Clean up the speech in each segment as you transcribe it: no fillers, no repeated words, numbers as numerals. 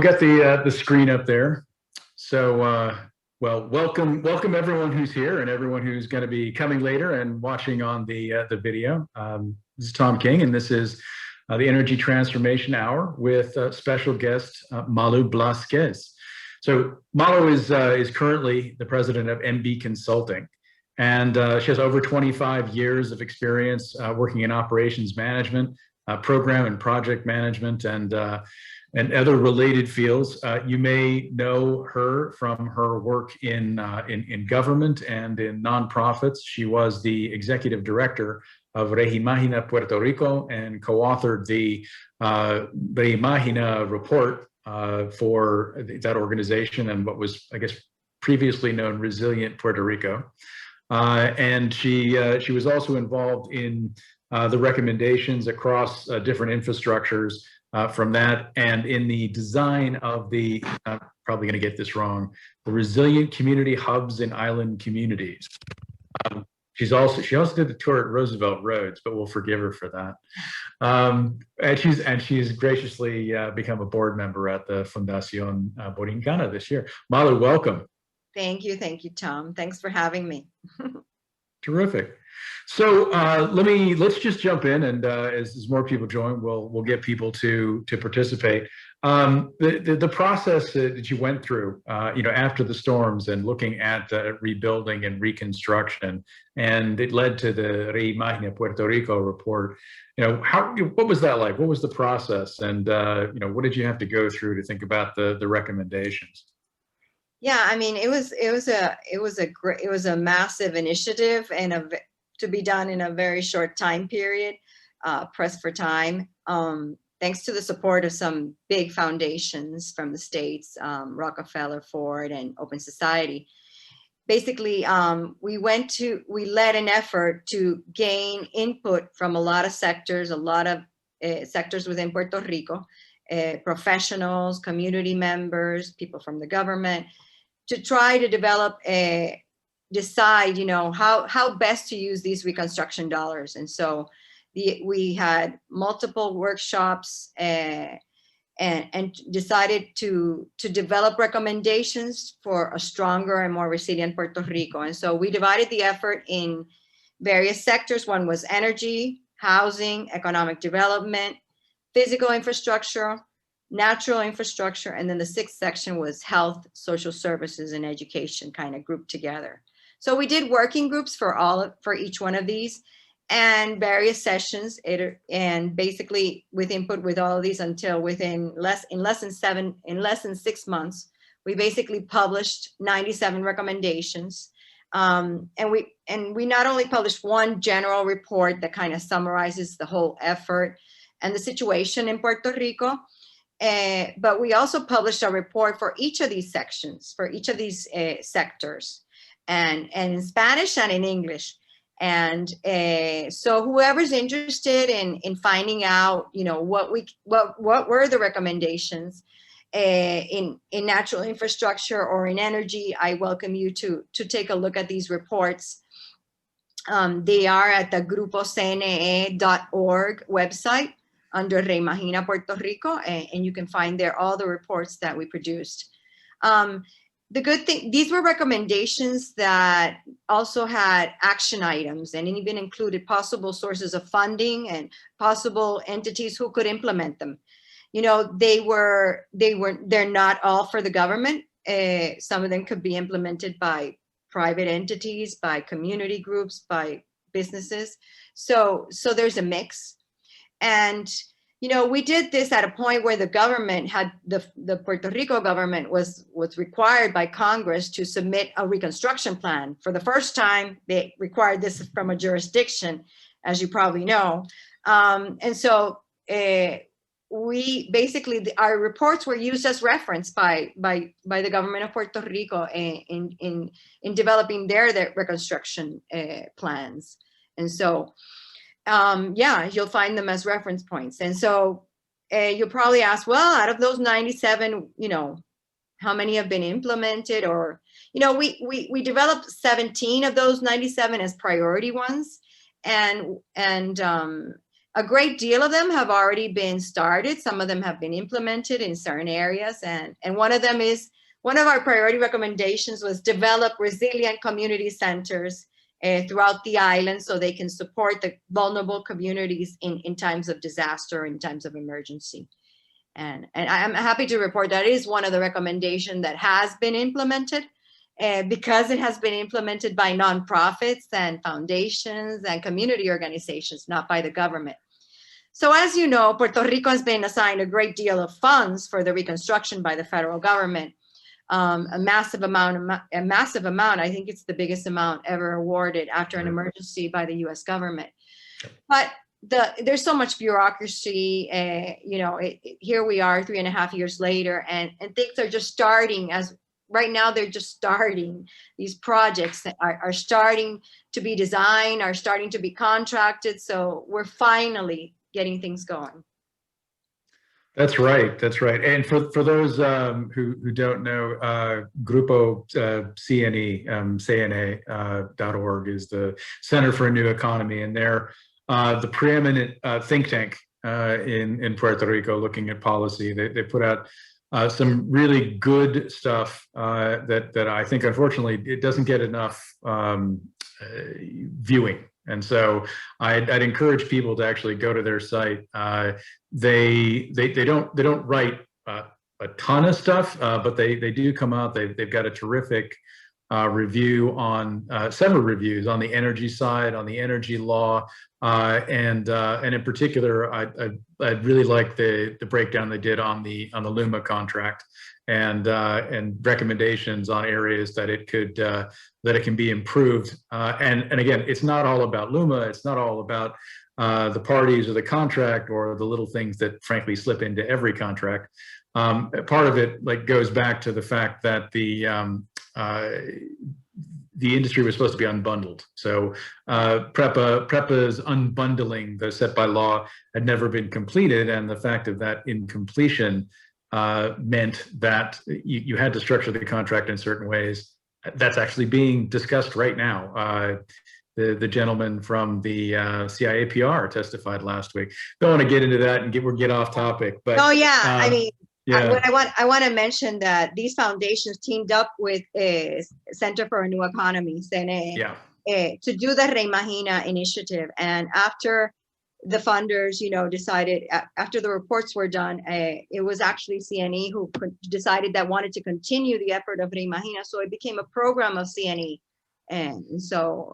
Got the screen up there. So, well, welcome everyone who's here and everyone who's going to be coming later and watching on the video. This is Tom King, and this is the Energy Transformation Hour with special guest Malu Blazquez. So, Malu is currently the president of MB Consulting, and she has over 25 years of experience working in operations management, program and project management, and other related fields. You may know her from her work in government and in nonprofits. She was the executive director of Reimagina, Puerto Rico, and co-authored the Reimagina report for that organization and what was, I guess, previously known Resilient Puerto Rico. And she was also involved in the recommendations across different infrastructures from that, and in the design of the, I'm probably going to get this wrong, the resilient community hubs in island communities. She also did the tour at Roosevelt Roads, but we'll forgive her for that. And she's graciously become a board member at the Fundación Borincana this year. Malu, welcome. Thank you, Tom. Thanks for having me. Terrific. So let's just jump in, and as more people join, we'll get people to participate. The process that you went through, after the storms and looking at rebuilding and reconstruction, and it led to the Reimagina Puerto Rico report. What was that like? What was the process, and what did you have to go through to think about the recommendations? Yeah, I mean, it was a massive initiative and to be done in a very short time period, pressed for time, thanks to the support of some big foundations from the States, Rockefeller, Ford, and Open Society. Basically, we led an effort to gain input from a lot of sectors, sectors within Puerto Rico, professionals, community members, people from the government, to try to decide, how best to use these reconstruction dollars. And so we had multiple workshops and decided to develop recommendations for a stronger and more resilient Puerto Rico. And so we divided the effort in various sectors. One was energy, housing, economic development, physical infrastructure, natural infrastructure, and then the sixth section was health, social services, and education, kind of grouped together. So we did working groups for each one of these, and various sessions, and basically with input with all of these until in less than 6 months, we basically published 97 recommendations. And we not only published one general report that kind of summarizes the whole effort and the situation in Puerto Rico, but we also published a report for each of these sections, for each of these sectors, and in Spanish and in English. And so whoever's interested in finding out, what were the recommendations in natural infrastructure or in energy, I welcome you to take a look at these reports. They are at the grupocne.org website under Reimagina Puerto Rico, and you can find there all the reports that we produced. The good thing, these were recommendations that also had action items and even included possible sources of funding and possible entities who could implement them. They're not all for the government. Some of them could be implemented by private entities, by community groups, by businesses. So there's a mix. And we did this at a point where the government had the Puerto Rico government was required by Congress to submit a reconstruction plan. For the first time, they required this from a jurisdiction, as you probably know. And so we basically, our reports were used as reference by the government of Puerto Rico in developing their reconstruction plans. And so you'll find them as reference points. And so you'll probably ask, well, out of those 97, how many have been implemented? Or, we developed 17 of those 97 as priority ones. And A great deal of them have already been started. Some of them have been implemented in certain areas. And one of them is, one of our priority recommendations was develop resilient community centers throughout the island so they can support the vulnerable communities in times of disaster, in times of emergency. And I'm happy to report that is one of the recommendations that has been implemented because it has been implemented by nonprofits and foundations and community organizations, not by the government. So as you know, Puerto Rico has been assigned a great deal of funds for the reconstruction by the federal government. A massive amount, I think it's the biggest amount ever awarded after an emergency by the US government. But there's so much bureaucracy, here we are 3.5 years later, and things are just starting. As right now, they're just starting. These projects are starting to be designed, are starting to be contracted. So we're finally getting things going. That's right. That's right. And for those who don't know, Grupo CNE, CNA.org is the Center for a New Economy, and they're the preeminent think tank in Puerto Rico looking at policy. They put out some really good stuff that I think, unfortunately, it doesn't get enough viewing. And so I'd encourage people to actually go to their site. They don't write a ton of stuff, but they do come out. They've got a terrific review on several reviews on the energy side, on the energy law, and in particular, I'd really like the breakdown they did on the Luma contract, and recommendations on areas that it can be improved. And again, it's not all about Luma. It's not all about the parties or the contract or the little things that frankly slip into every contract. Part of it goes back to the fact that the industry was supposed to be unbundled. So PREPA's unbundling that's set by law had never been completed, and the fact of that incompletion meant that you had to structure the contract in certain ways. That's actually being discussed right now. The gentleman from the CIAPR testified last week. Don't want to get into that and get off topic, but oh yeah, I mean, yeah. I want to mention that these foundations teamed up with Center for a New Economy, CNE, to do the Reimagina initiative. And after the funders, decided, after the reports were done, it was actually CNE who decided that wanted to continue the effort of Reimagina. So it became a program of CNE. And so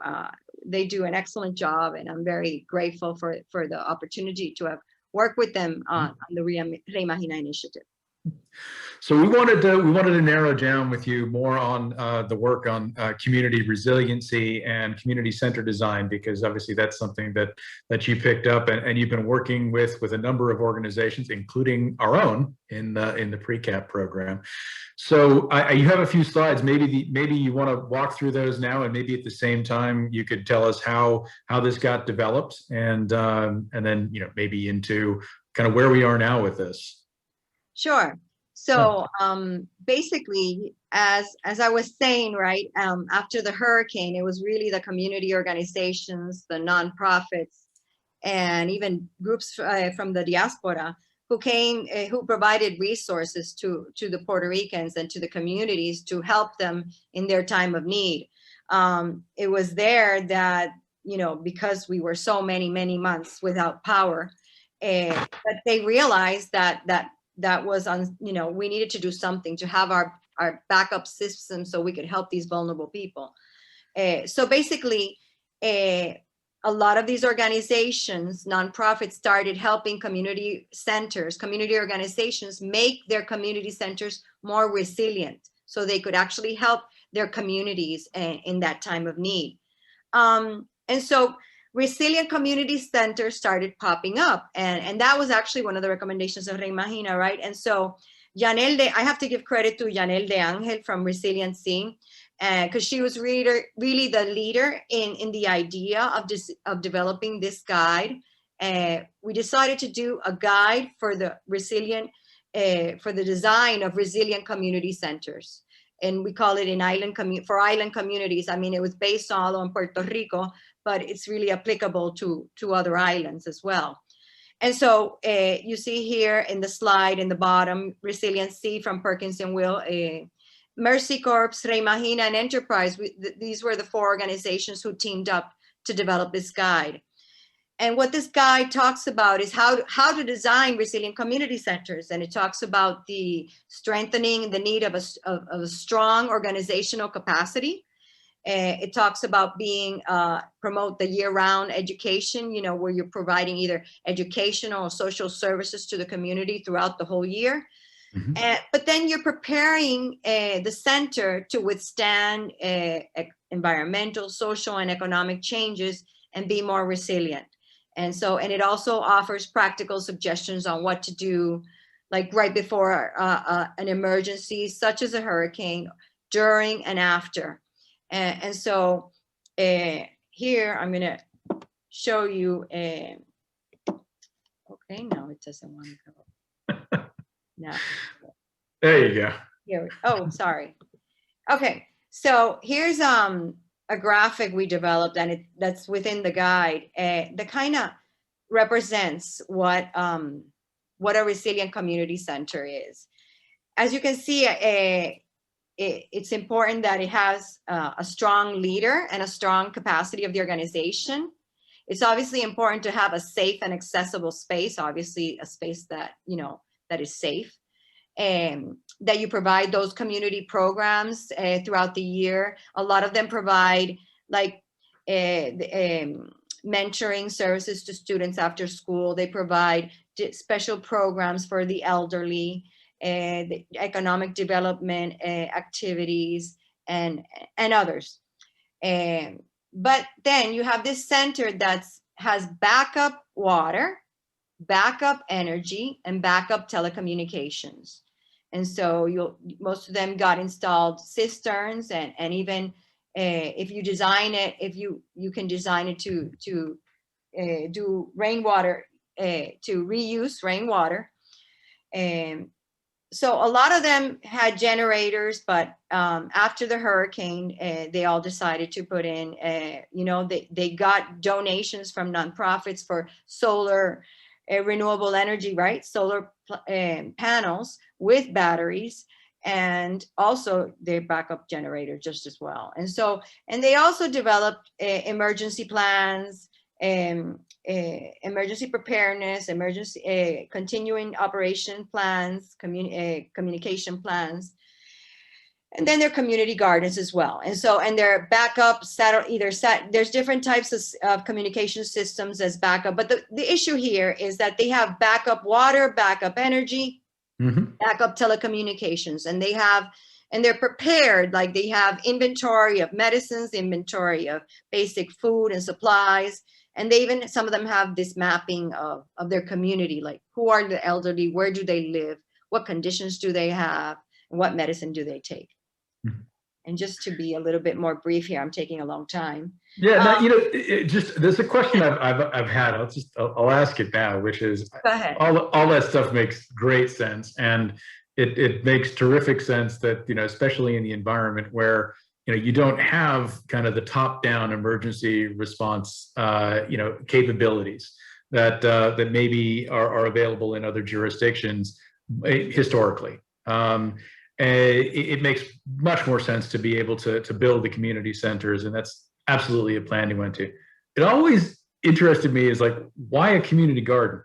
they do an excellent job, and I'm very grateful for the opportunity to have worked with them on the Reimagina initiative. So we wanted to narrow down with you more on the work on community resiliency and community center design, because obviously that's something that you picked up and you've been working with a number of organizations, including our own in the pre-cap program. So you have a few slides. Maybe you want to walk through those now, and maybe at the same time you could tell us how this got developed, and then maybe into kind of where we are now with this. Sure. So basically, as I was saying, right, after the hurricane, it was really the community organizations, the nonprofits, and even groups from the diaspora who came, who provided resources to the Puerto Ricans and to the communities to help them in their time of need. It was there that, because we were so many months without power, that they realized that was we needed to do something to have our backup system so we could help these vulnerable people. So basically, a lot of these organizations, nonprofits, started helping community centers, community organizations make their community centers more resilient so they could actually help their communities in that time of need. And so resilient community centers started popping up, and that was actually one of the recommendations of Reimagina, right? And so I have to give credit to Yanel de Angel from Resiliency, because she was really the leader in the idea of developing this guide. We decided to do a guide for the for the design of resilient community centers. And we call it for island communities. I mean, it was based all on Puerto Rico, but it's really applicable to other islands as well. And so you see here in the slide in the bottom, resiliency from Perkins and Will, Mercy Corps, Reimagina, and Enterprise. These were the 4 organizations who teamed up to develop this guide. And what this guide talks about is how to design resilient community centers. And it talks about the strengthening the need of a strong organizational capacity. It talks about promote the year-round education, where you're providing either educational or social services to the community throughout the whole year. Mm-hmm. But then you're preparing the center to withstand environmental, social, and economic changes and be more resilient. And it also offers practical suggestions on what to do, like right before an emergency, such as a hurricane, during and after. And so here I'm going to show you. Okay, no, it doesn't want to go. No. There you go. Here. Oh, sorry. Okay, so here's a graphic we developed, and that's within the guide that kind of represents what a resilient community center is. As you can see, it's important that it has a strong leader and a strong capacity of the organization. It's obviously important to have a safe and accessible space, obviously a space that, that is safe, and that you provide those community programs throughout the year. A lot of them provide like mentoring services to students after school. They provide special programs for the elderly, the economic development activities, and others. But then you have this center that has backup water, backup energy, and backup telecommunications. And so most of them got installed cisterns, and even if you design it, if you can design it to do rainwater, to reuse rainwater. So a lot of them had generators, but after the hurricane, they all decided to put in, they got donations from nonprofits for solar renewable energy, right? Solar panels with batteries, and also their backup generator just as well. And they also developed emergency plans, emergency preparedness, emergency continuing operation plans, communication plans, and then their community gardens as well. And their backup there's different types of communication systems as backup, but the issue here is that they have backup water, backup energy, mm-hmm. backup telecommunications, and they're prepared, like they have inventory of medicines, inventory of basic food and supplies. And some of them have this mapping of their community, like who are the elderly, where do they live, what conditions do they have, and what medicine do they take. Mm-hmm. And just to be a little bit more brief here, I'm taking a long time. Yeah, there's a question I've had. I'll ask it now, which is, go ahead. All that stuff makes great sense, and it makes terrific sense that especially in the environment where you don't have kind of the top-down emergency response, capabilities that maybe are available in other jurisdictions historically. It makes much more sense to be able to build the community centers, and that's absolutely a plan you went to. It always interested me is like, why a community garden?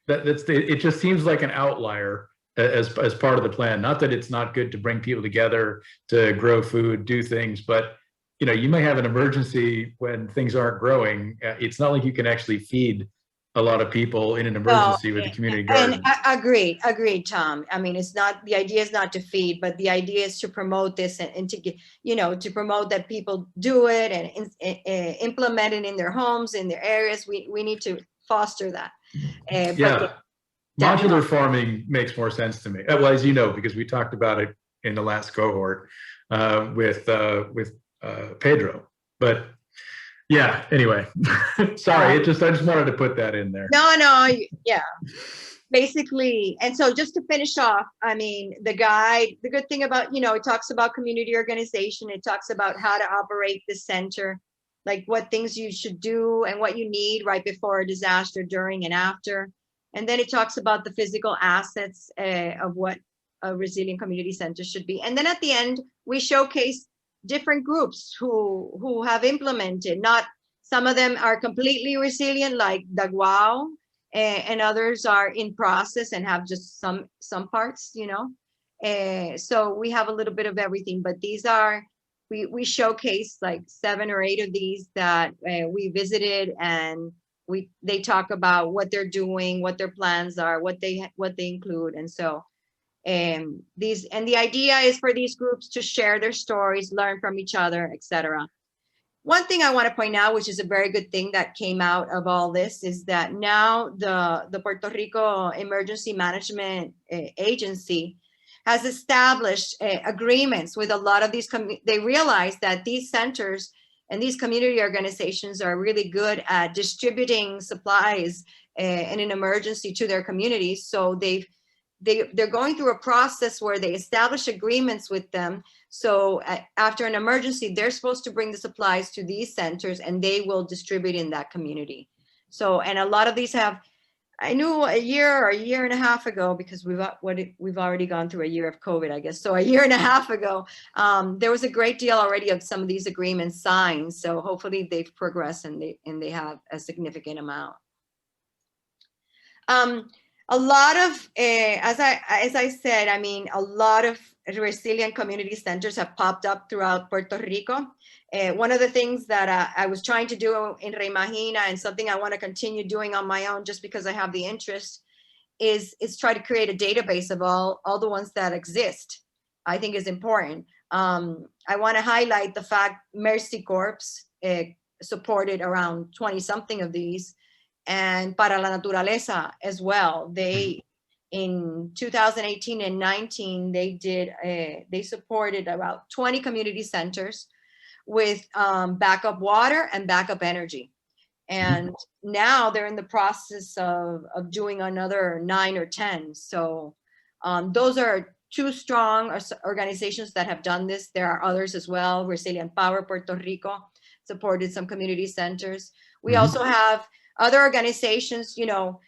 It just seems like an outlier as part of the plan. Not that it's not good to bring people together to grow food, do things, but you may have an emergency when things aren't growing. It's not like you can actually feed a lot of people in an emergency with a community garden. And agreed, Tom. I mean, the idea is not to feed, but the idea is to promote this and to get, to promote that people do it and implement it in their homes, in their areas. We need to foster that. Modular farming makes more sense to me. Well, as you know, because we talked about it in the last cohort with Pedro. But yeah, anyway, sorry. I just wanted to put that in there. No, yeah. Basically, and so just to finish off, I mean, the guide, the good thing about, it talks about community organization. It talks about how to operate the center. like what things you should do and what you need right before a disaster, during and after. And then it talks about the physical assets of what a resilient community center should be. And then at the end, we showcase different groups who have implemented. Not some of them are completely resilient, like Daguao, and others are in process and have just some parts, you know. So we have a little bit of everything, but these are, we showcase like 7 or 8 of these that we visited, and they talk about what they're doing, what their plans are, what they include. And so the idea is for these groups to share their stories, learn from each other, etc. One thing I want to point out, which is a very good thing that came out of all this, is that now the Puerto Rico Emergency Management Agency has established agreements with a lot of these. They realize that these centers and these community organizations are really good at distributing supplies in an emergency to their communities. So they're going through a process where they establish agreements with them. So after an emergency, they're supposed to bring the supplies to these centers and they will distribute in that community. So, and a lot of these have, I knew a year or a year and a half ago, because we've already gone through a year of COVID, I guess. So a year and a half ago, there was a great deal already of some of these agreements signed. So hopefully they've progressed and they have a significant amount. A lot of, as I said, I mean, a lot of resilient community centers have popped up throughout Puerto Rico. One of the things that I was trying to do in Reimagina, and something I want to continue doing on my own just because I have the interest, is try to create a database of all the ones that exist. I think is important. I want to highlight the fact Mercy Corps supported around 20 something of these, and Para la Naturaleza as well. They, in 2018 and 19, they supported about 20 community centers with backup water and backup energy. And now they're in the process of doing another 9 or 10. So those are 2 strong organizations that have done this. There are others as well. Resilient Power Puerto Rico supported some community centers. We also have other organizations, you know,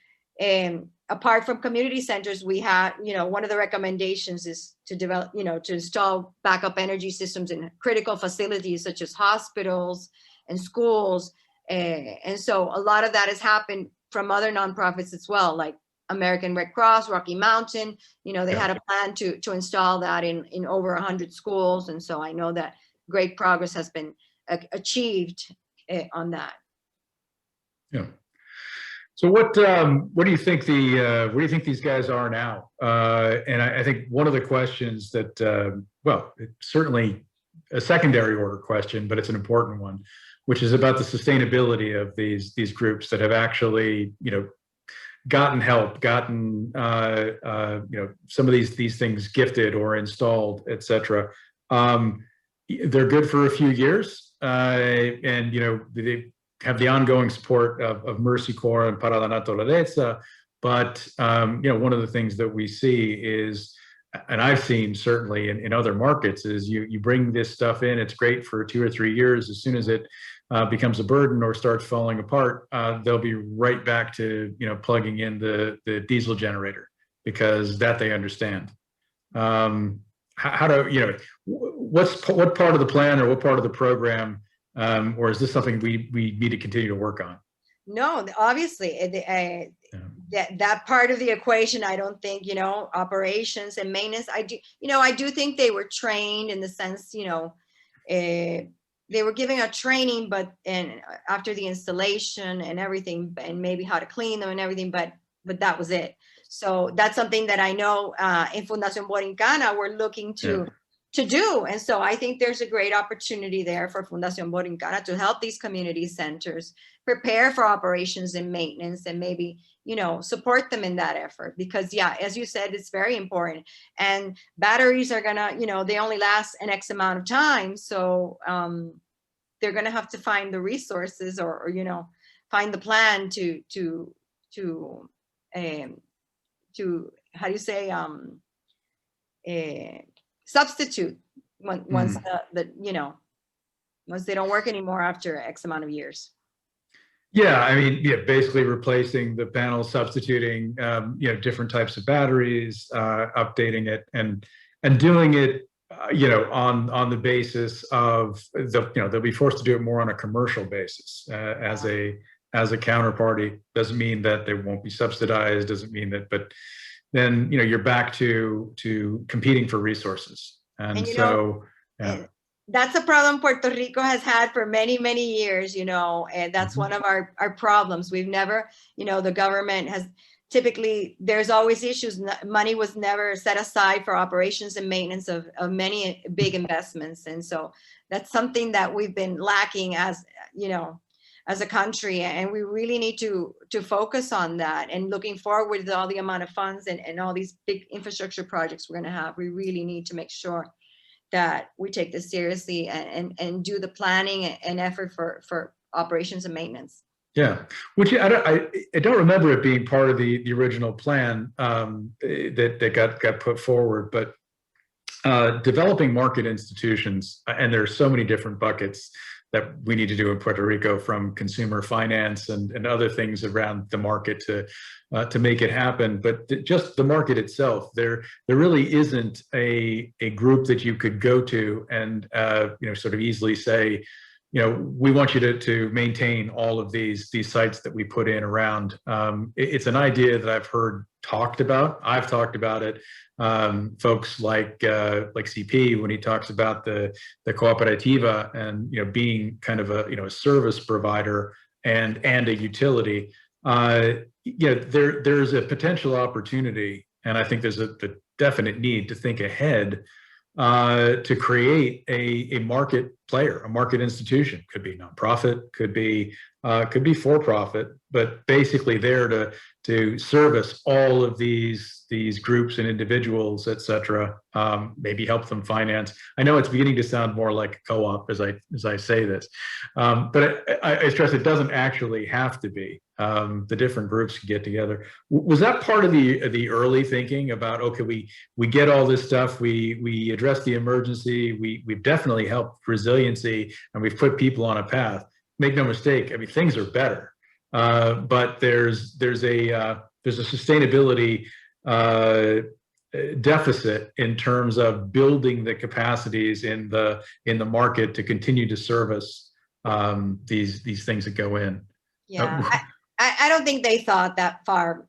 apart from community centers, we have, you know, one of the recommendations is to develop, you know, to install backup energy systems in critical facilities such as hospitals and schools. And so a lot of that has happened from other nonprofits as well, like American Red Cross, Rocky Mountain. You know, they had a plan to install that in over 100 schools. And so I know that great progress has been achieved on that. Yeah. So what do you think where do you think these guys are now? And I think one of the questions that, well, it's certainly a secondary order question, but it's an important one, which is about the sustainability of these groups that have actually, you know, gotten help, gotten you know, some of these things gifted or installed, etc. They're good for a few years, and you know, they have the ongoing support of Mercy Corps and Para la Naturaleza. But you know, one of the things that we see is, and I've seen certainly in other markets, is you bring this stuff in, it's great for 2 or 3 years. As soon as it becomes a burden or starts falling apart, they'll be right back to, you know, plugging in the diesel generator, because that they understand. How do, you know, what part of the plan or what part of the program, or is this something we need to continue to work on? No, obviously, that part of the equation, I don't think, you know, operations and maintenance, I do think they were trained in the sense, you know, they were giving a training, but after the installation and everything, and maybe how to clean them and everything, but that was it. So that's something that I know in Fundación Borincana we're looking to do. And so I think there's a great opportunity there for Fundación Borincana to help these community centers prepare for operations and maintenance, and maybe, you know, support them in that effort. Because yeah, as you said, it's very important. And batteries are gonna, you know, they only last an X amount of time. So they're gonna have to find the resources, or you know, find the plan to how do you say, substitute once the you know, once they don't work anymore after X amount of years. Yeah, I mean, yeah, basically replacing the panels, substituting, different types of batteries, updating it, and doing it, on the basis of they'll be forced to do it more on a commercial basis as a counterparty. Doesn't mean that they won't be subsidized. Doesn't mean that, but then you're back to competing for resources, and so yeah. That's a problem Puerto Rico has had for many, many years, and that's one of our problems. We've never, the government has typically, there's always issues. Money was never set aside for operations and maintenance of many big investments. And so that's something that we've been lacking as a country. And we really need to focus on that. And looking forward with all the amount of funds and all these big infrastructure projects we're going to have, we really need to make sure that we take this seriously and do the planning and effort for operations and maintenance. Yeah, which I don't remember it being part of the original plan that got put forward, but developing market institutions, and there are so many different buckets that we need to do in Puerto Rico, from consumer finance and other things around the market to make it happen. But just the market itself, there really isn't a group that you could go to and sort of easily say, we want you to maintain all of these sites that we put in around. It's an idea that I've heard talked about. I've talked about it. Folks like CP, when he talks about the cooperativa and being kind of a service provider and a utility, there's a potential opportunity, and I think there's a definite need to think ahead to create a market player, a market institution. Could be nonprofit, could be for profit, but basically there to service all of these groups and individuals, et cetera. Maybe help them finance. I know it's beginning to sound more like a co-op as I say this, but I stress it doesn't actually have to be. The different groups can get together. Was that part of the early thinking about, okay, we get all this stuff, we address the emergency, we've definitely helped resiliency, and we've put people on a path. Make no mistake, I mean, things are better, but there's a sustainability deficit in terms of building the capacities in the market to continue to service these things that go in. Yeah, I don't think they thought that far.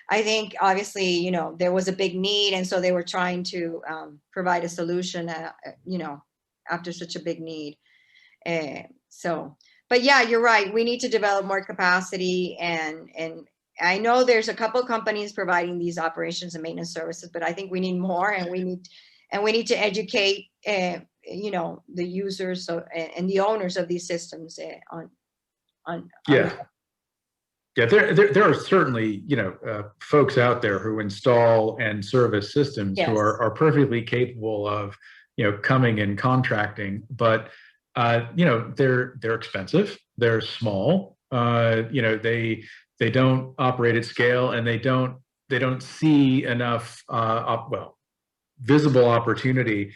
I think obviously there was a big need, and so they were trying to provide a solution after such a big need. But yeah, you're right, we need to develop more capacity, and I know there's a couple companies providing these operations and maintenance services, but I think we need more, and we need to educate the users and the owners of these systems on Yeah, there are certainly folks out there who install and service systems, yes, who are perfectly capable of coming and contracting, but they're expensive, they're small, they don't operate at scale, and they don't see enough visible opportunity,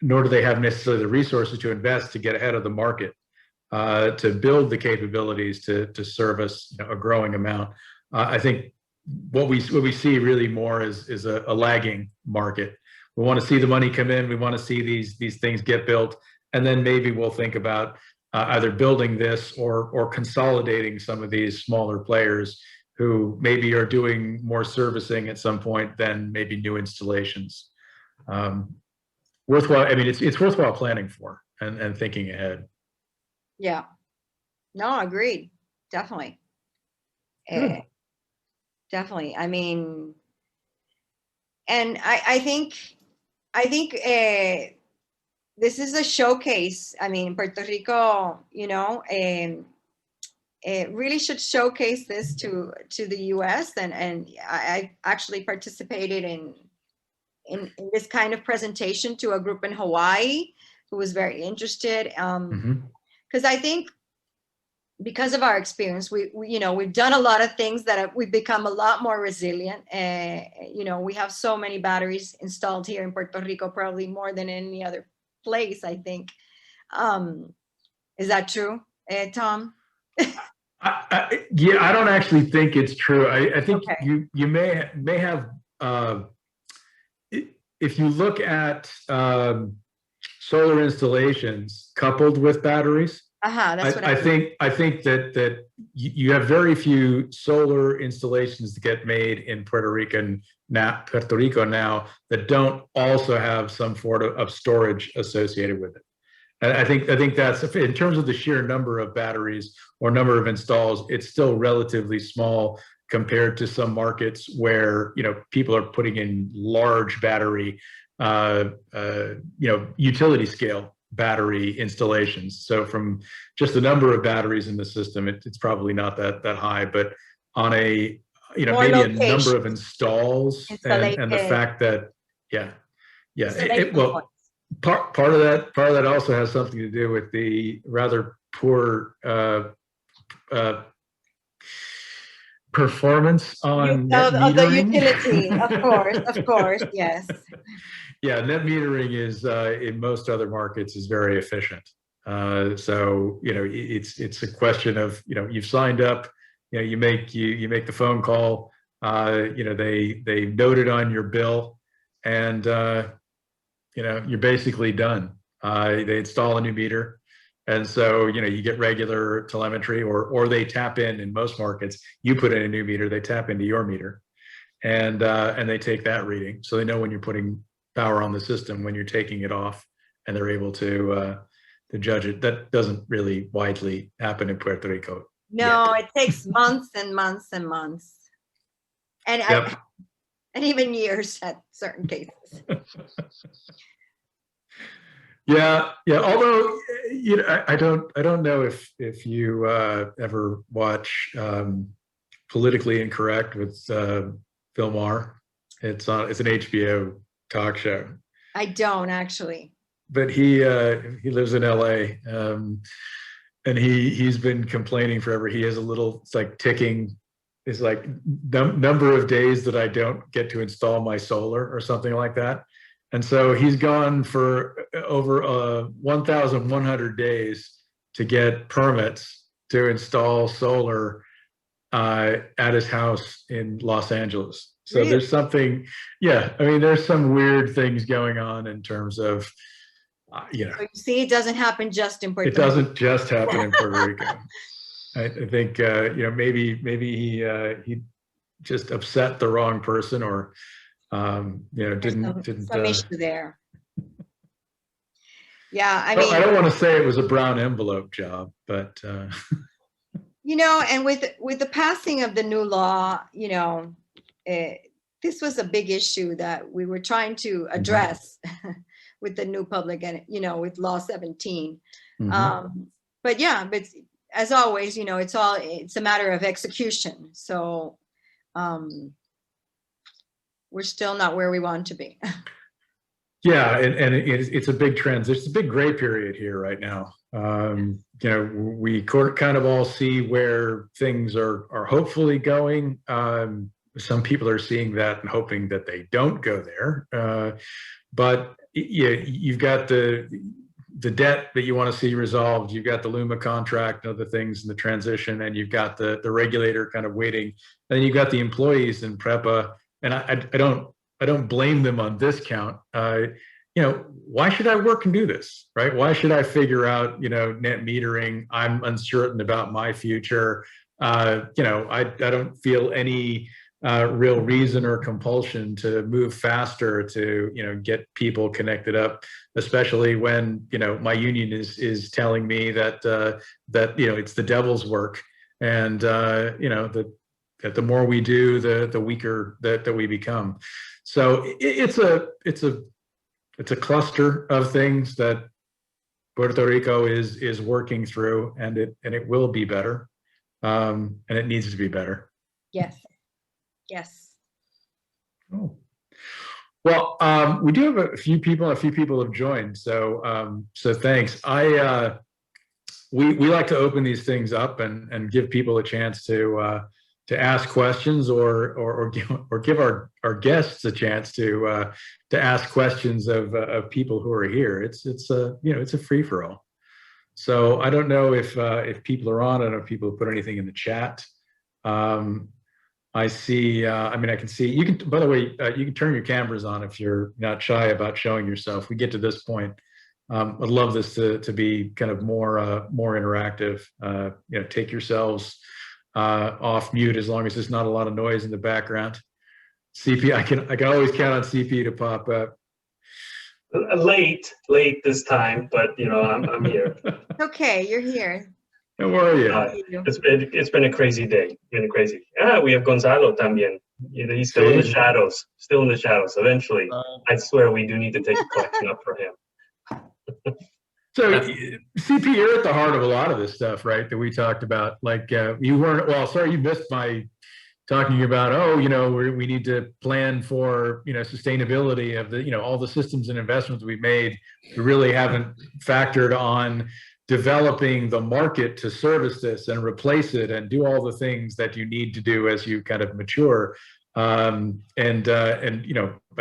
nor do they have necessarily the resources to invest to get ahead of the market, to build the capabilities to service a growing amount. I think what we see really more is a lagging market. We want to see the money come in. We want to see these things get built, and then maybe we'll think about either building this or consolidating some of these smaller players who maybe are doing more servicing at some point than maybe new installations. Worthwhile. I mean, it's worthwhile planning for and thinking ahead. Yeah, no, agreed. Definitely. Definitely. I mean, and I think this is a showcase. I mean, Puerto Rico, it really should showcase this to the US, and I actually participated in this kind of presentation to a group in Hawaii who was very interested. Because I think because of our experience, we've done a lot of things that we've become a lot more resilient. We have so many batteries installed here in Puerto Rico, probably more than any other place, I think. Is that true, Tom? Yeah, I don't actually think it's true. I think Okay. you may have if you look at solar installations coupled with batteries. That's what I mean. I think that you have very few solar installations that get made in Puerto Rico now that don't also have some sort of storage associated with it. And I think that's, in terms of the sheer number of batteries or number of installs, it's still relatively small compared to some markets where, you know, people are putting in large battery, utility scale battery installations. So from just the number of batteries in the system, it's probably not that high, but on a, More maybe a location number of installs and the installation. fact that, yeah, Installation well, points. part of that also has something to do with the rather poor uh, performance on net Of the metering. utility, of course, yes. Yeah, net metering is in most other markets is very efficient. So it's a question of, you've signed up, you make the phone call, they note it on your bill, and you're basically done. They install a new meter, and so you get regular telemetry, or they tap in most markets. You put in a new meter, they tap into your meter, and they take that reading, so they know when you're putting power on the system, when you're taking it off, and they're able to judge it. That doesn't really widely happen in Puerto Rico. No, yet. it takes months and months and months, and Yep. and even years at certain cases. Yeah. Although, I don't know if you ever watch Politically Incorrect with Bill Maher. It's an HBO talk show. I don't actually. But he lives in LA, and he's been complaining forever. He has a little, it's like ticking. It's like number of days that I don't get to install my solar or something like that. And so he's gone for over 1,100 days to get permits to install solar at his house in Los Angeles. So Really? there's something, yeah. I mean, there's some weird things going on in terms of, So you see, it doesn't happen just in Puerto Rico. It doesn't just happen in Puerto Rico. I think maybe he just upset the wrong person, or didn't some issue there. Yeah, I mean, I don't want to say it was a brown envelope job, but and with the passing of the new law, this was a big issue that we were trying to address with the new public, and with Law 17. But as always, it's a matter of execution. So we're still not where we want to be. Yeah, and it's a big transition. It's a big gray period here right now. We kind of all see where things are hopefully going. Some people are seeing that and hoping that they don't go there. But you've got the debt that you want to see resolved. You've got the Luma contract and other things in the transition, and you've got the regulator kind of waiting. And then you've got the employees in PREPA, and I don't blame them on this count. Why should I work and do this, right? Why should I figure out, net metering? I'm uncertain about my future. I don't feel any real reason or compulsion to move faster to, get people connected up, especially when, my union is telling me that it's the devil's work, and that the more we do, the weaker that we become. So it's a cluster of things that Puerto Rico is working through, and it will be better, and it needs to be better. Yes. Oh. Well, we do have a few people have joined, so thanks. We like to open these things up and give people a chance to ask questions, or give our guests a chance to ask questions of people who are here. It's a free-for-all. So I don't know if people are on. I don't know if people have put anything in the chat. I see. I mean, I can see. You can. By the way, you can turn your cameras on if you're not shy about showing yourself. We get to this point. I'd love this to be kind of more interactive. Take yourselves off mute as long as there's not a lot of noise in the background. CP, I can always count on CP to pop up. Late this time, but I'm here. Okay, you're here. How are you? It's been a crazy day. We have Gonzalo también. He's still in the shadows. Eventually, I swear we do need to take a collection up for him. So CP, you're at the heart of a lot of this stuff, right? That we talked about. Like you weren't. Well, sorry, you missed my talking about. We need to plan for sustainability of the all the systems and investments we've made. We really haven't factored on developing the market to service this and replace it and do all the things that you need to do as you kind of mature. I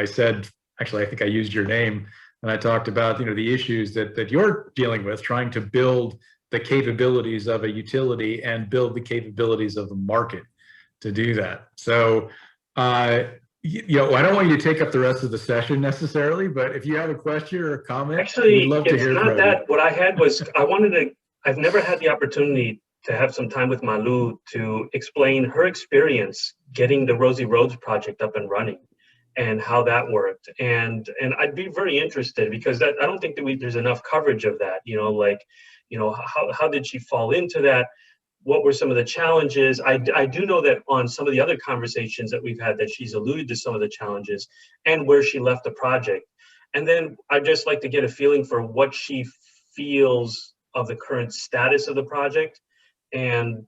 said, actually, I think I used your name and I talked about, the issues that you're dealing with, trying to build the capabilities of a utility and build the capabilities of the market to do that. So, I don't want you to take up the rest of the session necessarily, but if you have a question or a comment, actually, we'd love to hear from you. What I had was, I've never had the opportunity to have some time with Malu to explain her experience getting the Rosie Roads project up and running and how that worked. And I'd be very interested because I don't think that there's enough coverage of that, how did she fall into that? What were some of the challenges? I do know that on some of the other conversations that we've had that she's alluded to some of the challenges and where she left the project. And then I'd just like to get a feeling for what she feels of the current status of the project. And,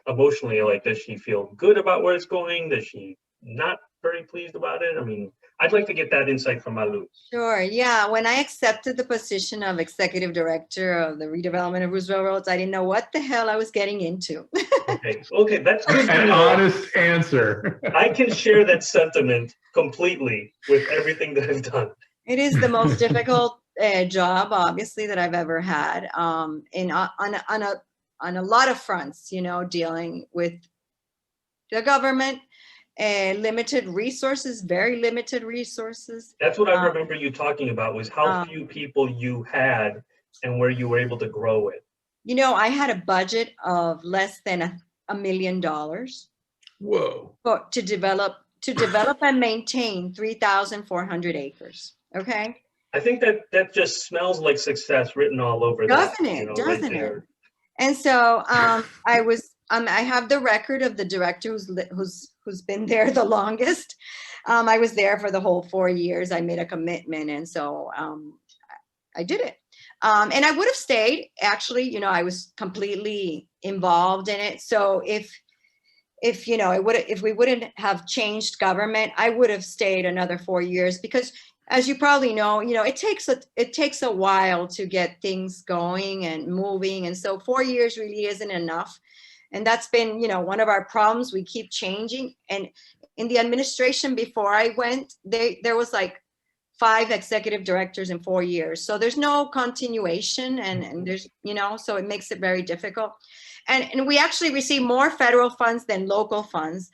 emotionally, does she feel good about where it's going? Does she not very pleased about it? I mean, I'd like to get that insight from Malu. Sure. Yeah. When I accepted the position of executive director of the redevelopment of Roosevelt Roads, I didn't know what the hell I was getting into. Okay, that's good. An honest answer. I can share that sentiment completely with everything that I've done. It is the most difficult job, obviously, that I've ever had. On a lot of fronts, dealing with the government. Limited resources, very limited resources. That's what I remember you talking about, was how few people you had and where you were able to grow it. I had a budget of less than $1 million. Whoa. To develop and maintain 3,400 acres. Okay. I think that just smells like success written all over that. Doesn't it? And so I have the record of the director who's been there the longest. I was there for the whole 4 years. I made a commitment, and so I did it. And I would have stayed. Actually, I was completely involved in it. So if we wouldn't have changed government, I would have stayed another 4 years because, as you probably know, it takes a while to get things going and moving, and so 4 years really isn't enough. And that's been, one of our problems. We keep changing. And in the administration before I went, there was like 5 executive directors in 4 years. So there's no continuation, and there's, so it makes it very difficult. And we actually receive more federal funds than local funds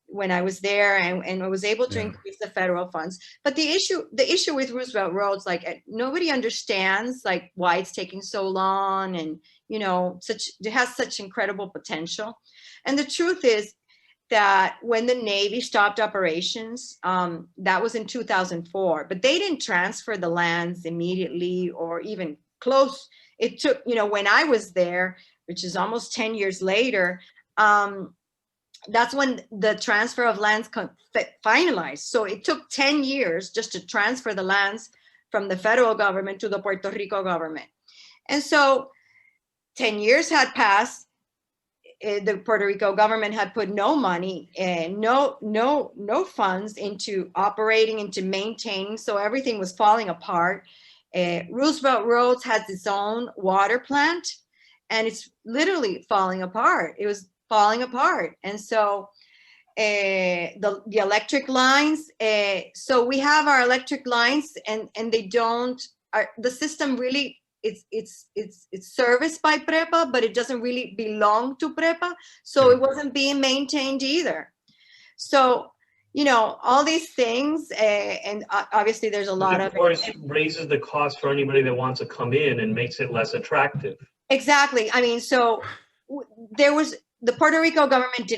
when I was there, and I was able to increase the federal funds. But the issue with Roosevelt Roads, nobody understands why it's taking so long, and it has such incredible potential. And the truth is that when the Navy stopped operations, that was in 2004, but they didn't transfer the lands immediately or even close. It took, when I was there, which is almost 10 years later, that's when the transfer of lands finalized. So it took 10 years just to transfer the lands from the federal government to the Puerto Rico government. And so 10 years had passed. The Puerto Rico government had put no money and no funds into operating, into maintaining. So everything was falling apart. Roosevelt Roads has its own water plant, and it's literally falling apart. It was falling apart. And so the electric lines, so we have our electric lines, and they don't the system really, it's serviced by Prepa, but it doesn't really belong to Prepa. So it wasn't being maintained either. So, you know, all these things, and obviously there's a lot of course raises the cost for anybody that wants to come in and makes it less attractive. Exactly. I mean, so there was, the Puerto Rico government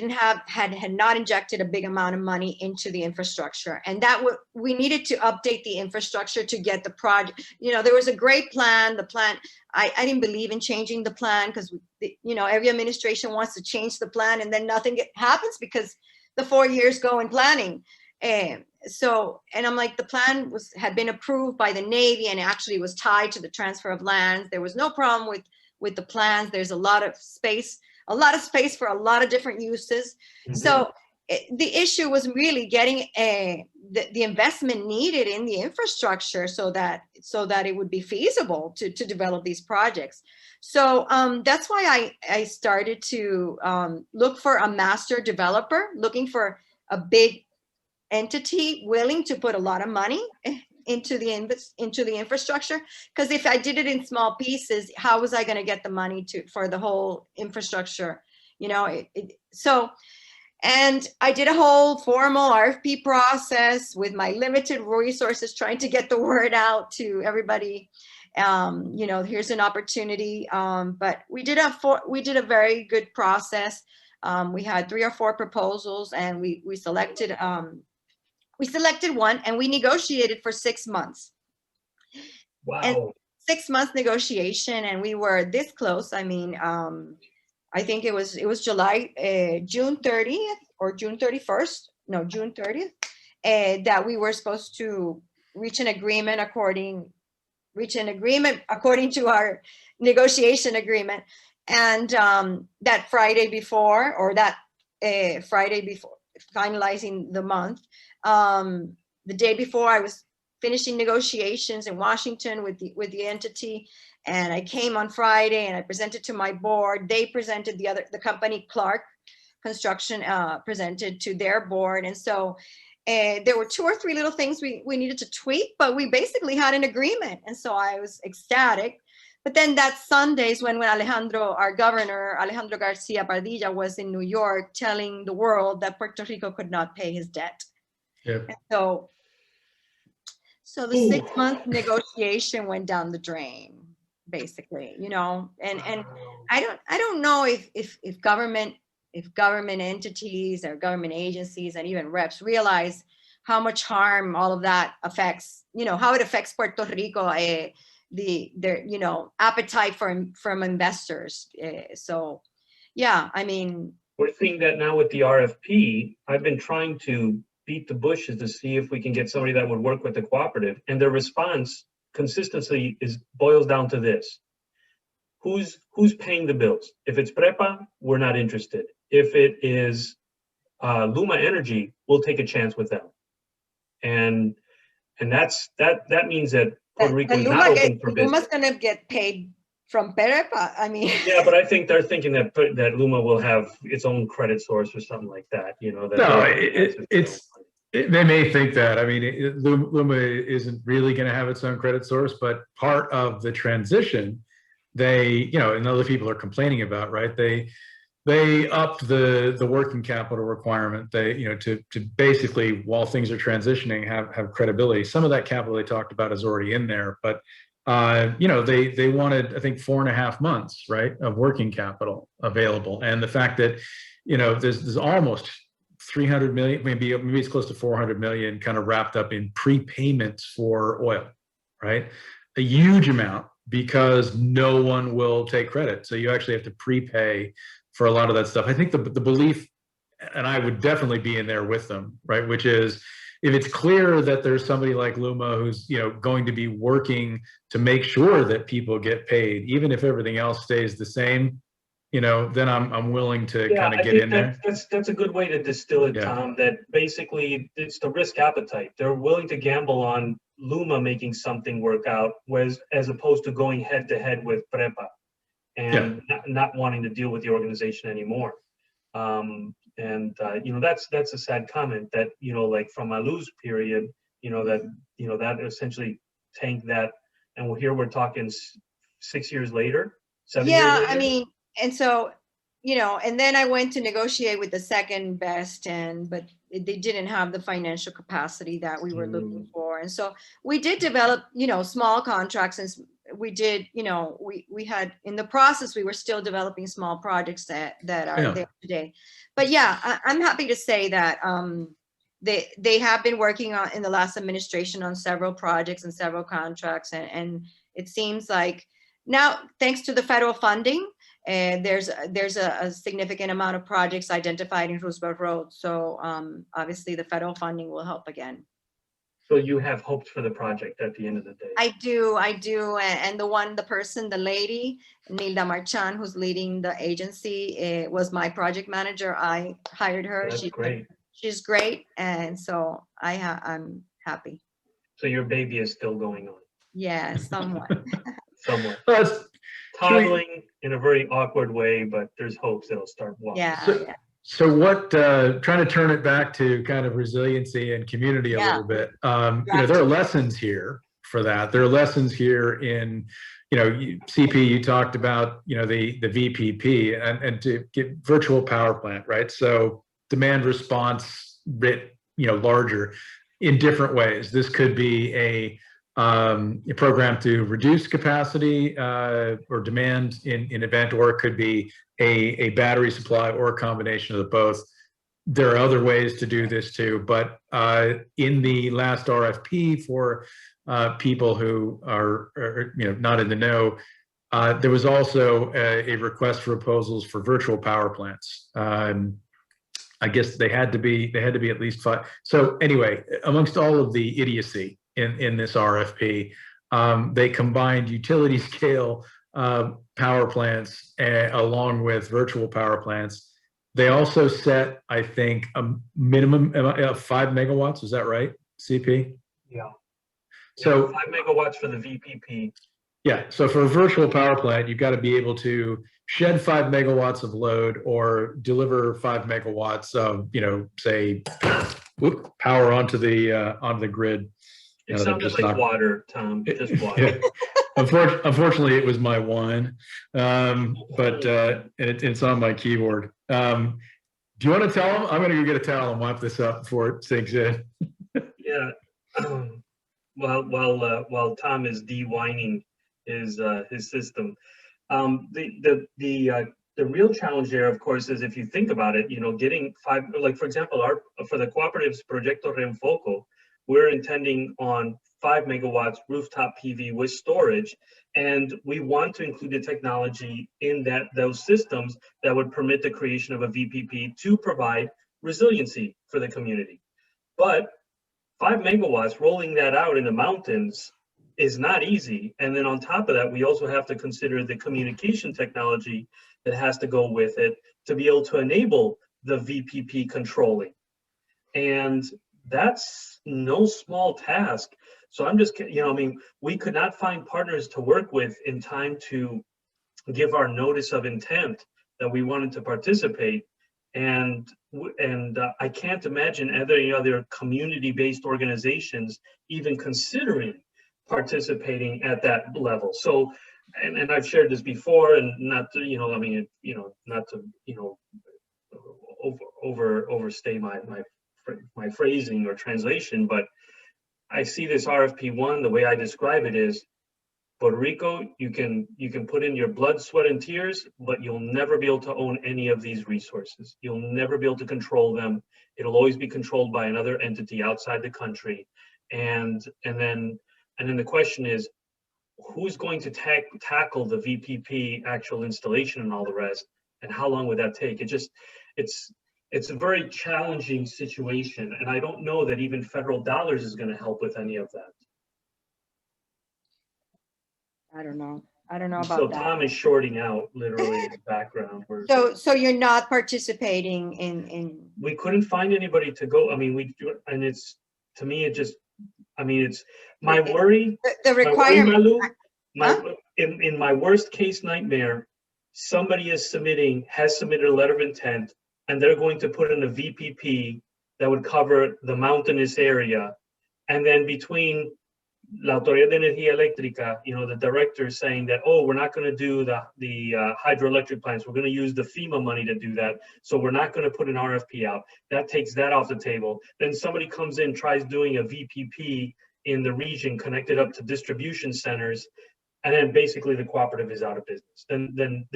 had not injected a big amount of money into the infrastructure, and that we needed to update the infrastructure to get the project. You know, there was a great plan. The plan, I didn't believe in changing the plan, because you know, every administration wants to change the plan and then nothing happens because the 4 years go in planning. And so, and I'm like, the plan had been approved by the Navy and actually was tied to the transfer of lands. There was no problem with the plans. There's a lot of space for a lot of different uses. So the issue was really getting the investment needed in the infrastructure so that it would be feasible to develop these projects. So that's why I started to look for a master developer, looking for a big entity willing to put a lot of money into the infrastructure. Because if I did it in small pieces, how was I going to get the money for the whole infrastructure? You know, so, and I did a whole formal RFP process with my limited resources, trying to get the word out to everybody. You know, here's an opportunity. But we did a very good process. We had 3 or 4 proposals, and we selected one, and we negotiated for 6 months. Wow. And 6 months negotiation, and we were this close. I mean, I think it was June 30th or June 31st, no, June 30th, that we were supposed to reach an agreement according to our negotiation agreement. And that Friday before, finalizing the month, the day before, I was finishing negotiations in Washington with the entity, and I came on Friday and I presented to my board. They presented, the company Clark Construction presented to their board, and so there were 2 or 3 little things we needed to tweak, but we basically had an agreement, and so I was ecstatic. But then that Sundays when our governor, Alejandro Garcia Padilla, was in New York telling the world that Puerto Rico could not pay his debt. Yep. And so the 6-month negotiation went down the drain, basically, you know, and I don't know if government entities or government agencies and even reps realize how much harm all of that affects, you know, how it affects Puerto Rico, their, you know, appetite from investors. So yeah, I mean, we're seeing that now with the RFP. I've been trying to beat the bushes to see if we can get somebody that would work with the cooperative, and their response consistency boils down to this: who's paying the bills? If it's Prepa, we're not interested. If it is Luma Energy, we'll take a chance with them. And that means that Puerto Rico is not open for business. Luma's gonna get paid from Prepa. I mean, yeah, but I think they're thinking that Luma will have its own credit source or something like that. You know, they may think that. I mean, Luma isn't really going to have its own credit source, but part of the transition, and other people are complaining about, right? They upped the working capital requirement. To basically, while things are transitioning, have credibility. Some of that capital they talked about is already in there, but they wanted, I think, 4.5 months, right, of working capital available. And the fact that, there's almost 300 million, maybe it's close to 400 million kind of wrapped up in prepayments for oil, right? A huge amount, because no one will take credit. So you actually have to prepay for a lot of that stuff. I think the belief, and I would definitely be in there with them, right, which is, if it's clear that there's somebody like Luma who's going to be working to make sure that people get paid, even if everything else stays the same, then I'm willing to kind of get in there. That's a good way to distill it, Tom. That basically it's the risk appetite. They're willing to gamble on Luma making something work out, as opposed to going head to head with Prepa and not wanting to deal with the organization anymore. That's a sad comment that, like from Malu's period, that essentially tanked that and here we're talking 6 years later, 7 years Yeah, later. I mean, and so, and then I went to negotiate with the second best, but they didn't have the financial capacity that we were looking for. And so we did develop, small contracts, and we did, we had, in the process, we were still developing small projects that are there today. But yeah, I'm happy to say that they have been working on, in the last administration, on several projects and several contracts. And it seems like now, thanks to the federal funding, there's a significant amount of projects identified in Roosevelt Road. So obviously the federal funding will help again. So you have hopes for the project at the end of the day? I do. And the lady, Nilda Marchand, who's leading the agency, was my project manager. I hired her. That's great. She's great. And so I'm happy. So your baby is still going on? Yeah, somewhat. Somewhat. Well, toddling in a very awkward way, but there's hopes it'll start walking. Yeah. So what, trying to turn it back to kind of resiliency and community a little bit, there are lessons here for that. There are lessons here in, CP, you talked about, the VPP and to get virtual power plant, right? So demand response bit, larger in different ways. This could be a program to reduce capacity or demand in event, or it could be a battery supply or a combination of the both. There are other ways to do this too, but in the last RFP for people who are not in the know, there was also a request for proposals for virtual power plants. I guess they had to be at least 5. So anyway, amongst all of the idiocy in this RFP, they combined utility scale power plants along with virtual power plants. They also set, I think, a minimum of 5 megawatts. Is that right, CP? Yeah. So 5 megawatts for the VPP. Yeah. So for a virtual power plant, you've got to be able to shed 5 megawatts of load or deliver 5 megawatts of, say, power onto the grid. It sounded like water, Tom. Just water. Yeah. Unfortunately, it was my wine, but it's on my keyboard. Do you want to tell them? I'm going to go get a towel and wipe this up before it sinks in. Yeah. While Tom is de-wining his system, the real challenge there, of course, is if you think about it, getting 5, like for example, for the cooperatives Proyecto Reenfoco, we're intending on 5 megawatts rooftop PV with storage, and we want to include the technology in those systems that would permit the creation of a VPP to provide resiliency for the community. But 5 megawatts, rolling that out in the mountains is not easy. And then on top of that, we also have to consider the communication technology that has to go with it to be able to enable the VPP controlling. And that's no small task. So I'm just, we could not find partners to work with in time to give our notice of intent that we wanted to participate. And I can't imagine any other community-based organizations even considering participating at that level. So, and I've shared this before, and not to, not to, overstay my phrasing or translation, but I see this RFP1, the way I describe it is, Puerto Rico, you can put in your blood, sweat, and tears, but you'll never be able to own any of these resources. You'll never be able to control them. It'll always be controlled by another entity outside the country. And then the question is, who's going to tackle the VPP actual installation and all the rest, and how long would that take? It's a very challenging situation, and I don't know that even federal dollars is going to help with any of that. I don't know about so that. So Tom is shorting out literally his background. So you're not participating in. We couldn't find anybody to go. I mean, and it's, to me, it just, I mean, it's my worry. The requirement. In my worst case nightmare, somebody has submitted a letter of intent, and they're going to put in a VPP that would cover the mountainous area. And then between La Autoridad de Energía Eléctrica, the director is saying that, oh, we're not going to do the hydroelectric plants. We're going to use the FEMA money to do that. So we're not going to put an RFP out. That takes that off the table. Then somebody comes in, tries doing a VPP in the region connected up to distribution centers. And then basically the cooperative is out of business. Then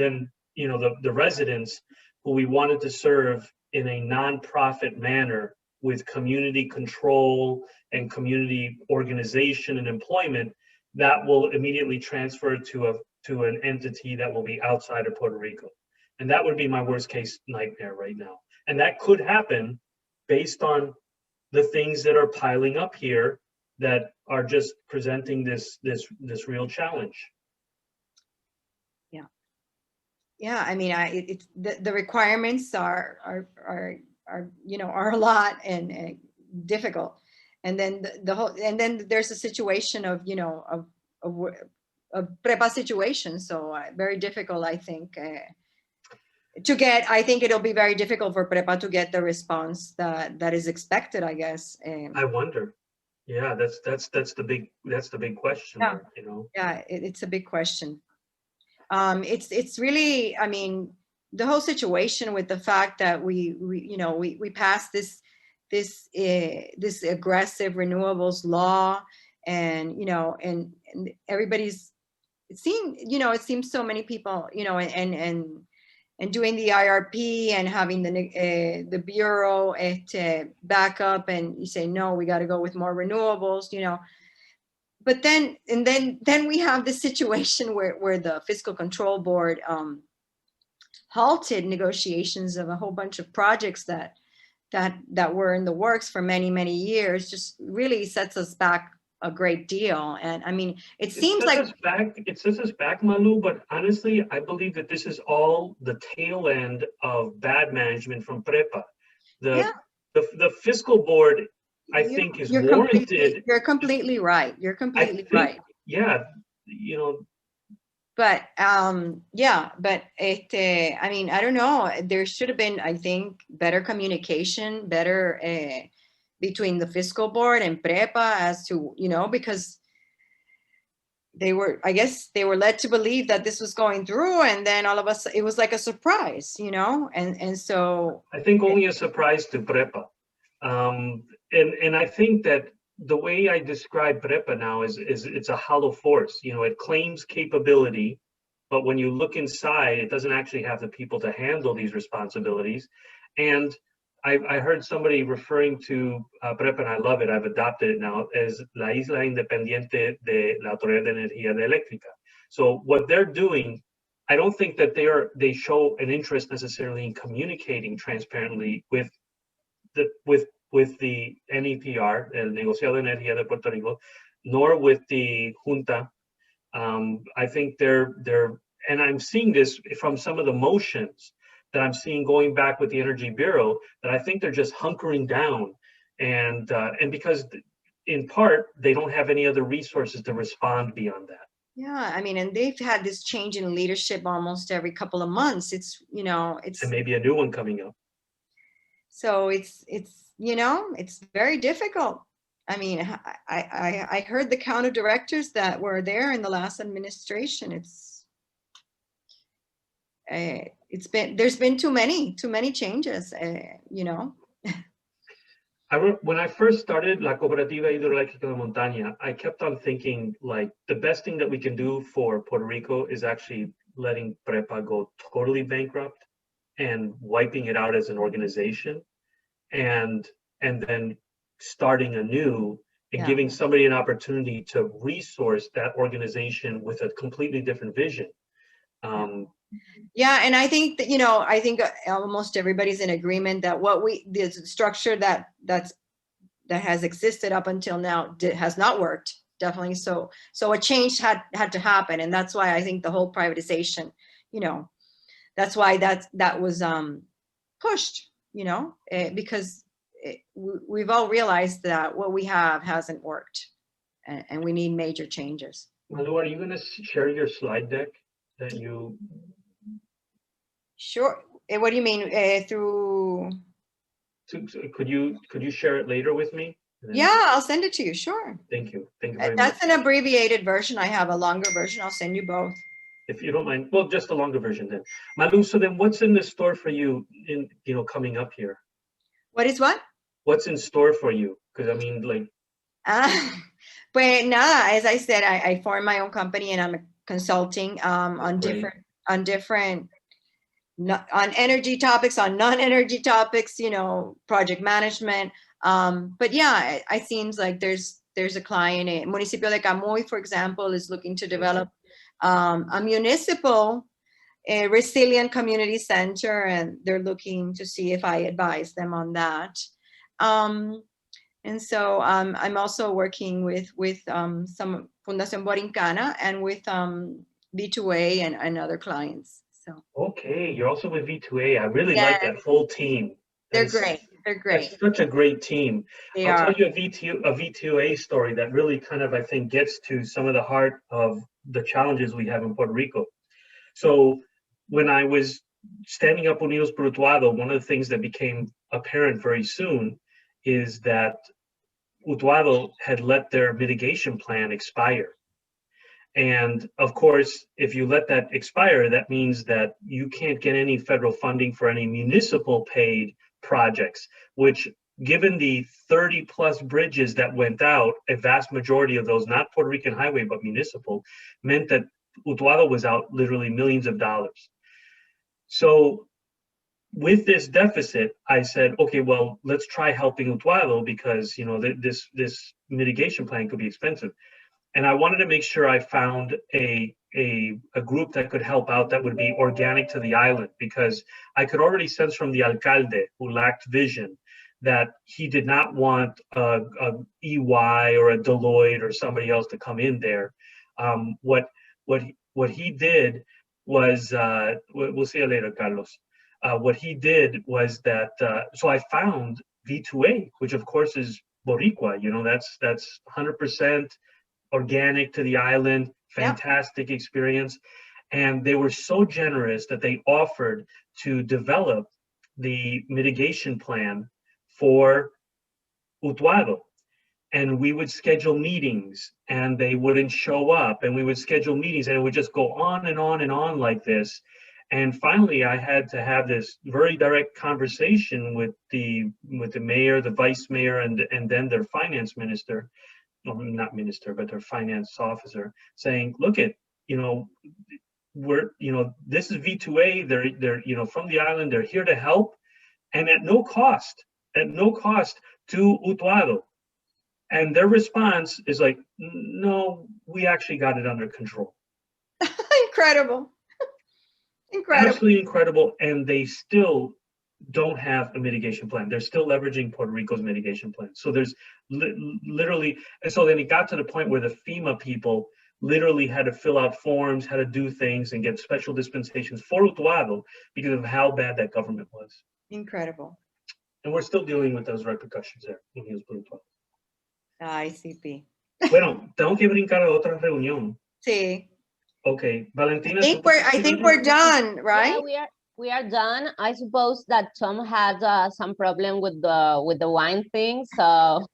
the residents who we wanted to serve in a nonprofit manner with community control and community organization and employment, that will immediately transfer to an entity that will be outside of Puerto Rico. And that would be my worst case nightmare right now. And that could happen based on the things that are piling up here that are just presenting this real challenge. Yeah, I mean, it's the requirements are a lot and difficult, and then the whole, and then there's a situation of PREPA situation, so very difficult, I think, to get. I think it'll be very difficult for PREPA to get the response that is expected, I guess. I wonder. Yeah, that's the big question. Yeah, there, yeah, it's a big question. It's really, I mean, the whole situation with the fact that we passed this aggressive renewables law, and and everybody's it seems so many people and doing the IRP and having the bureau back up, and you say no, we got to go with more renewables, But then we have this situation where the Fiscal Control Board halted negotiations of a whole bunch of projects that were in the works for many years. Just really sets us back a great deal. And I mean, it seems like it sets us back, Malu. But honestly, I believe that this is all the tail end of bad management from PREPA. The Fiscal Board, I think, is warranted. You're completely right. You're completely right. Yeah, But but I mean, I don't know. There should have been, I think, better communication, better between the Fiscal Board and PREPA as to, because I guess they were led to believe that this was going through, and then all of us, it was like a surprise, and so. I think only a surprise to PREPA. And I think that the way I describe PREPA now is it's a hollow force. It claims capability, but when you look inside, it doesn't actually have the people to handle these responsibilities. And I heard somebody referring to PREPA, and I love it. I've adopted it now as La Isla Independiente de la Autoridad de Energía Eléctrica. So what they're doing, I don't think that they show an interest necessarily in communicating transparently with the NEPR, el Negociado de Energía de Puerto Rico, nor with the Junta. I think they're, and I'm seeing this from some of the motions that I'm seeing going back with the Energy Bureau, that I think they're just hunkering down, and because in part they don't have any other resources to respond beyond that. Yeah, I mean, and they've had this change in leadership almost every couple of months. It's and maybe a new one coming up. So it's very difficult. I mean, I heard the count of directors that were there in the last administration. There's been too many changes. When I first started La Cooperativa Hidroeléctrica de Montaña, I kept on thinking, like, the best thing that we can do for Puerto Rico is actually letting PREPA go totally bankrupt and wiping it out as an organization, and then starting anew and giving somebody an opportunity to resource that organization with a completely different vision. Yeah, and I think that almost everybody's in agreement that the structure that has existed up until now has not worked, definitely. So a change had to happen, and that's why I think the whole privatization, that's why that was pushed, because we've all realized that what we have hasn't worked, and we need major changes. Malu, are you going to share your slide deck that you? Sure. What do you mean through? Could you share it later with me? Yeah, I'll send it to you. Sure. Thank you. Thank you very much. That's an abbreviated version. I have a longer version. I'll send you both. If you don't mind, well, just a longer version then. Malu, so then what's in the store for you coming up here? What is what? What's in store for you? Because I mean, like. But now, as I said, I formed my own company and I'm consulting on energy topics, on non-energy topics, project management. But yeah, it seems like there's a client in Municipio de Camuy, for example, is looking to develop a municipal resilient community center, and they're looking to see if I advise them on that. And so I'm also working with some Fundación Borincana and with V2A and other clients. So Okay, you're also with V2A. I really like that whole team. They're great. They're great. That's such a great team. I'll tell you a V2A story that really kind of, I think, gets to some of the heart of the challenges we have in Puerto Rico. So when I was standing up Unidos por Utuado, one of the things that became apparent very soon is that Utuado had let their mitigation plan expire. And of course, if you let that expire, that means that you can't get any federal funding for any municipal paid projects, which, given the 30 plus bridges that went out, a vast majority of those, not Puerto Rican highway, but municipal, meant that Utuado was out literally millions of dollars. So with this deficit, I said, okay, well, let's try helping Utuado because, this mitigation plan could be expensive. And I wanted to make sure I found a group that could help out that would be organic to the island, because I could already sense from the alcalde, who lacked vision, that he did not want a EY or a Deloitte or somebody else to come in there. What he did was, we'll see you later, Carlos. What he did was that, so I found V2A, which of course is Boricua, that's 100% organic to the island, fantastic experience. And they were so generous that they offered to develop the mitigation plan for Utuado. And we would schedule meetings and they wouldn't show up, and we would schedule meetings and it would just go on and on and on like this. And finally, I had to have this very direct conversation with the mayor, the vice mayor, and then their finance minister. No, not minister, but their finance officer, saying, look at, this is V2A, they're from the island, they're here to help, and at no cost to Utuado. And their response is like, no, we actually got it under control. Incredible. Absolutely incredible. And they still don't have a mitigation plan. They're still leveraging Puerto Rico's mitigation plan. So there's literally, and so then it got to the point where the FEMA people literally had to fill out forms, had to do things and get special dispensations for Utuado because of how bad that government was. Incredible. And we're still dealing with those repercussions there in Unidos por Utuado. Ay, CP. Bueno, tengo que brincar a otra reunión. Sí. Okay, Valentina. I think we're done, right? Yeah, we are done. I suppose that Tom had some problem with the wine thing, so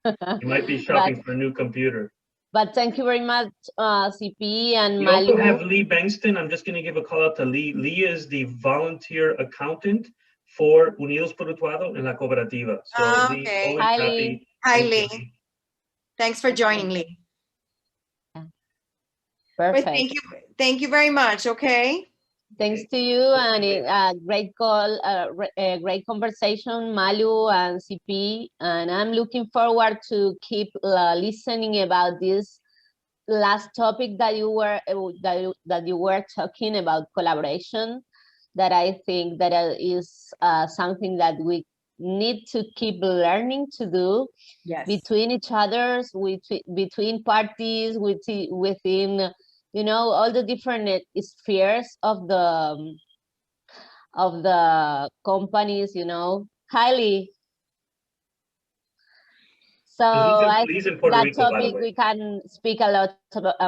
you might be shopping for a new computer. But thank you very much, CP and We Malu. also have Lee Bankston. I'm just going to give a call out to Lee. Lee is the volunteer accountant for Unidos por Utuado en la cooperativa. So okay. Lee, Hi, Lee. Hi, Lee. Thanks for joining, Lee. Perfect. But thank you very much. Okay. Thanks to you, and great call, a great conversation, Malu and CP, and I'm looking forward to keep listening about this last topic that you were talking about, collaboration. That I think that is something that we need to keep learning to do between each others, between parties, within. All the different spheres of the companies, highly. So I think that Rico, topic we can speak a lot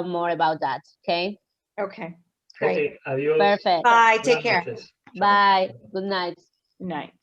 more about that. Okay. Okay. Great. Okay. Adios. Perfect. Bye. Take care. Bye. Good night. Good night.